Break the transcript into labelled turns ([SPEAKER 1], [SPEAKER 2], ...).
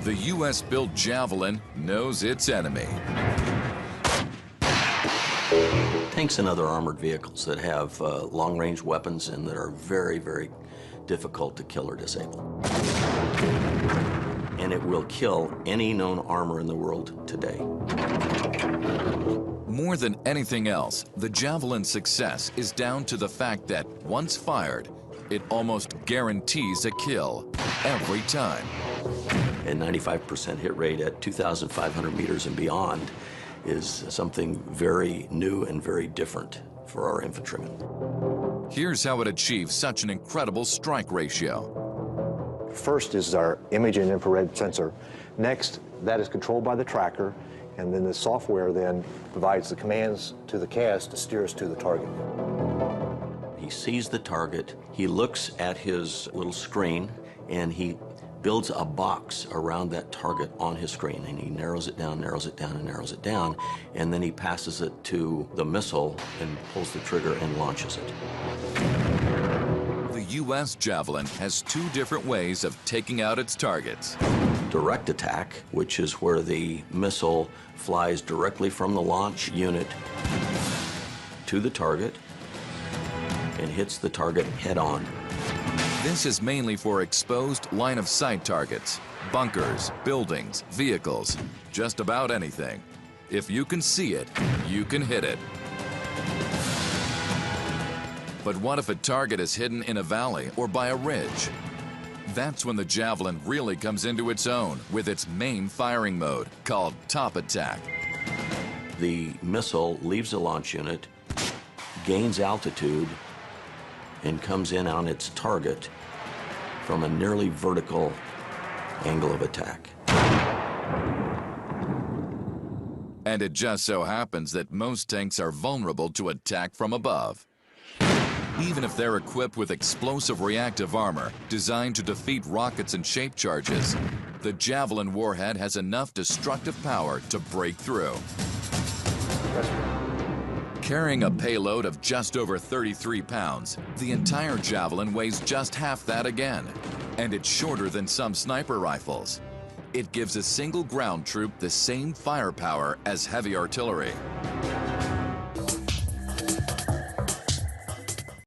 [SPEAKER 1] The U.S.-built Javelin knows its enemy.
[SPEAKER 2] Tanks and other armored vehicles that have long-range weapons and that are very, very difficult to kill or disable. And it will kill any known armor in the world today.
[SPEAKER 1] More than anything else, the Javelin's success is down to the fact that once fired, it almost guarantees a kill every time.
[SPEAKER 2] A 95% hit rate at 2,500 meters and beyond is something very new and very different for our infantrymen.
[SPEAKER 1] Here's how it achieves such an incredible strike ratio.
[SPEAKER 3] First is our image and infrared sensor. Next, that is controlled by the tracker, and then the software then provides the commands to the CAS to steer us to the target.
[SPEAKER 2] He sees the target, he looks at his little screen, and he builds a box around that target on his screen, and he narrows it down, and narrows it down, and then he passes it to the missile and pulls the trigger and launches it.
[SPEAKER 1] The U.S. Javelin has two different ways of taking out its targets.
[SPEAKER 2] Direct attack, which is where the missile flies directly from the launch unit to the target and hits the target head-on.
[SPEAKER 1] This is mainly for exposed line-of-sight targets, bunkers, buildings, vehicles, just about anything. If you can see it, you can hit it. But what if a target is hidden in a valley or by a ridge? That's when the Javelin really comes into its own with its main firing mode, called top attack.
[SPEAKER 2] The missile leaves the launch unit, gains altitude, and comes in on its target from a nearly vertical angle of attack.
[SPEAKER 1] And it just so happens that most tanks are vulnerable to attack from above. Even if they're equipped with explosive reactive armor designed to defeat rockets and shape charges, the Javelin warhead has enough destructive power to break through. Carrying a payload of just over 33 pounds, the entire Javelin weighs just half that again, and it's shorter than some sniper rifles. It gives a single ground troop the same firepower as heavy artillery.